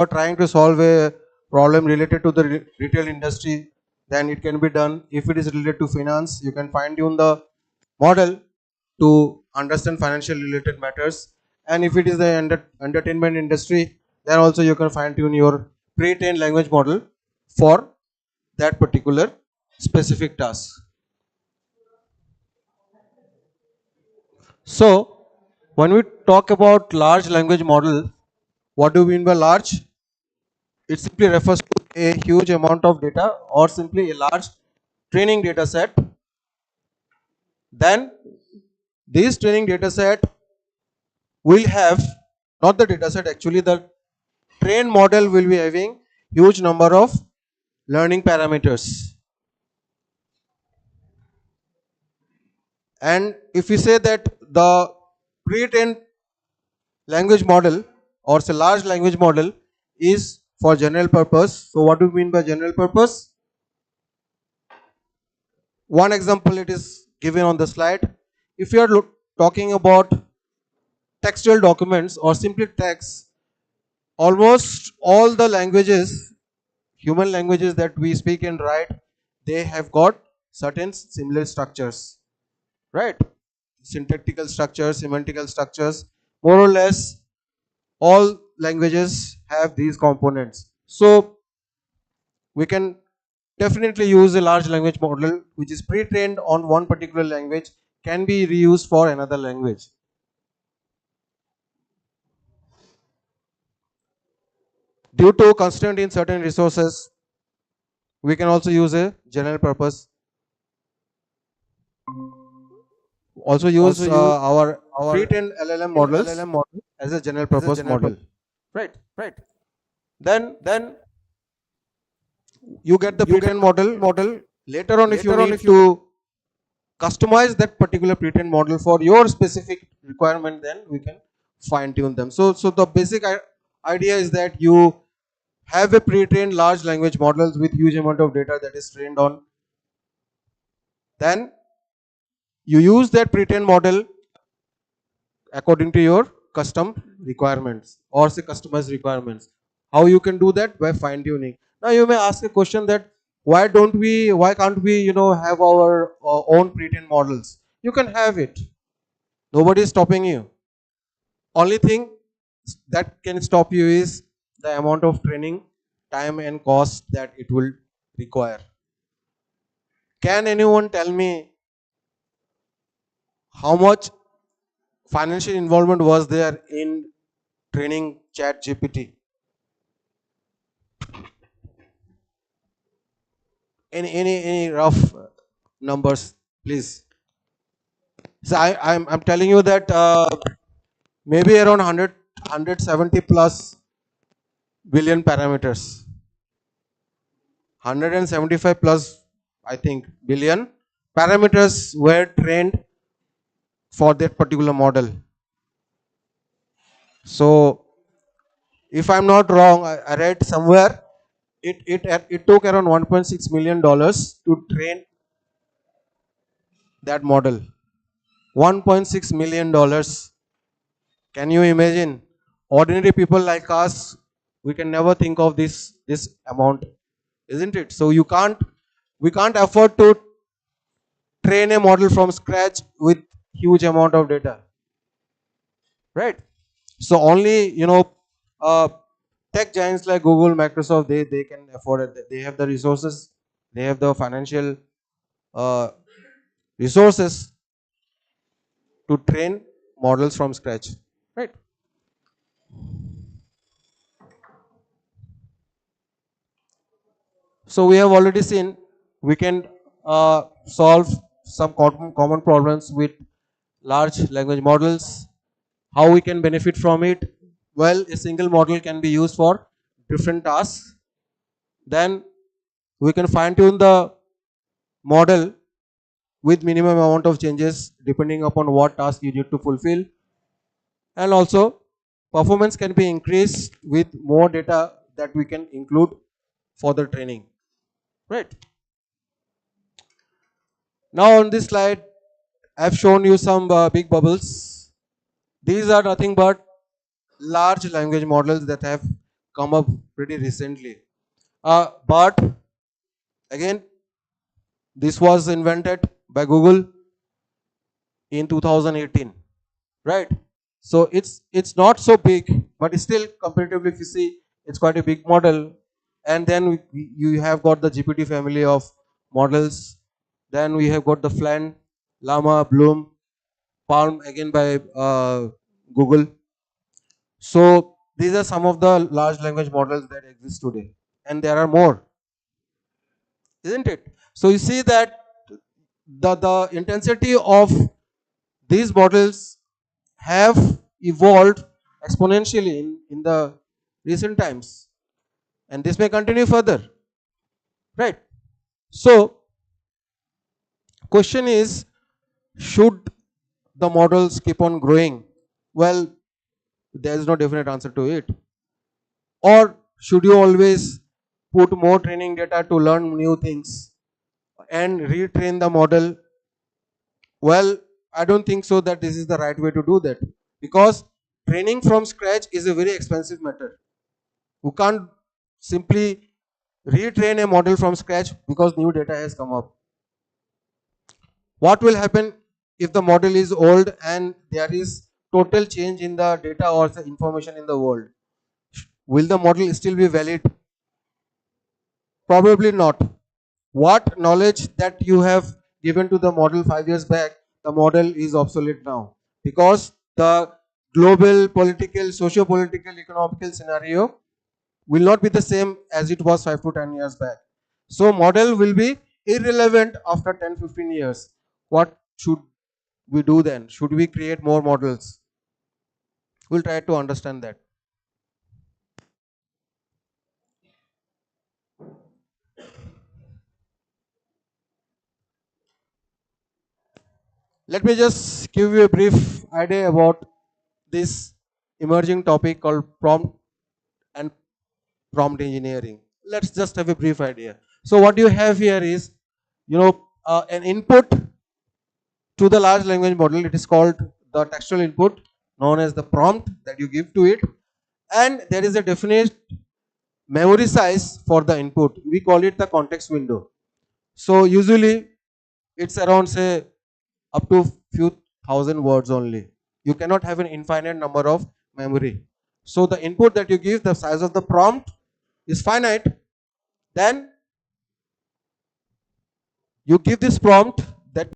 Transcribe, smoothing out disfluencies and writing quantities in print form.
are trying to solve a problem related to the retail industry, then it can be done. If it is related to finance, you can fine tune the model to understand financial related matters. And if it is the entertainment industry, then also you can fine tune your pre-trained language model for that particular specific task. So when we talk about large language model, what do we mean by large? It simply refers to a huge amount of data or simply a large training data set. Then this training data set will have, not the data set, actually the trained model will be having huge number of learning parameters. And if we say that the pre-trained language model or say large language model is for general purpose, so what do we mean by general purpose? One example it is given on the slide. If you are talking about textual documents or simply text, almost all the languages, human languages that we speak and write, they have got certain similar structures, right? Syntactical structures, semantical structures, more or less all languages have these components. So we can definitely use a large language model which is pre-trained on one particular language, can be reused for another language. Due to constraint in certain resources, we can also use a general purpose, also use our our pre-trained LLM models LLM model as a general as a purpose general model, purpose, right? right? Then Then you get the you get pre-trained the model. model. Later on, if you Later on, need if you to customize that particular pre-trained model for your specific requirement, then we can fine tune them. So the basic idea is that you have a pre-trained large language models with huge amount of data that is trained on. Then you use that pre-trained model according to your custom requirements or say customized requirements. How you can do that? By fine tuning. Now you may ask a question that why can't we have our own pre-trained models? You can have it. Nobody is stopping you. Only thing that can stop you is the amount of training time and cost that it will require. Can anyone tell me how much financial involvement was there in training chat GPT? Any rough numbers, please? So I'm telling you that maybe around 170 plus billion parameters, 175 plus, I think, billion parameters were trained for that particular model. So if I'm not wrong, I read somewhere it took around 1.6 million dollars to train that model. 1.6 million dollars. Can you imagine? Ordinary people like us, we can never think of this amount, isn't it? So we can't afford to train a model from scratch with huge amount of data, right? So only uh, tech giants like Google, Microsoft, they can afford it. They have the resources, they have the financial uh, resources to train models from scratch, right? So we have already seen we can solve some common problems with large language models. How we can benefit from it? Well, a single model can be used for different tasks. Then we can fine tune the model with minimum amount of changes depending upon what task you need to fulfill. And also performance can be increased with more data that we can include for the training, right? Now on this slide I've shown you some big bubbles. These are nothing but large language models that have come up pretty recently. But again, this was invented by Google in 2018, right? So it's not so big, but still comparatively, if you see, it's quite a big model. And then you have got the GPT family of models. Then we have got the Flan, Llama, Bloom, Palm again by Google. So these are some of the large language models that exist today, and there are more, isn't it? So you see that the intensity of these models have evolved exponentially in the recent times, and this may continue further, right? So question is, should the models keep on growing? Well, there is no definite answer to it. Or should you always put more training data to learn new things and retrain the model? Well, I don't think so that this is the right way to do that, because training from scratch is a very expensive matter. You can't simply retrain a model from scratch because new data has come up. What will happen if the model is old and there is total change in the data or the information in the world? Will the model still be valid? Probably not. What knowledge that you have given to the model 5 years back, the model is obsolete now, because the global political, socio-political, economical scenario will not be the same as it was 5 to 10 years back. So model will be irrelevant after 10-15 years. What should we do then? Should we create more models? We'll try to understand that. Let me just give you a brief idea about this emerging topic called prompt and prompt engineering. Let's just have a brief idea. So what you have here is, an input to the large language model. It is called the textual input, known as the prompt that you give to it, and there is a definite memory size for the input. We call it the context window. So usually it's around, say, up to few thousand words only. You cannot have an infinite number of memory. So the input that you give, the size of the prompt is finite. Then you give this prompt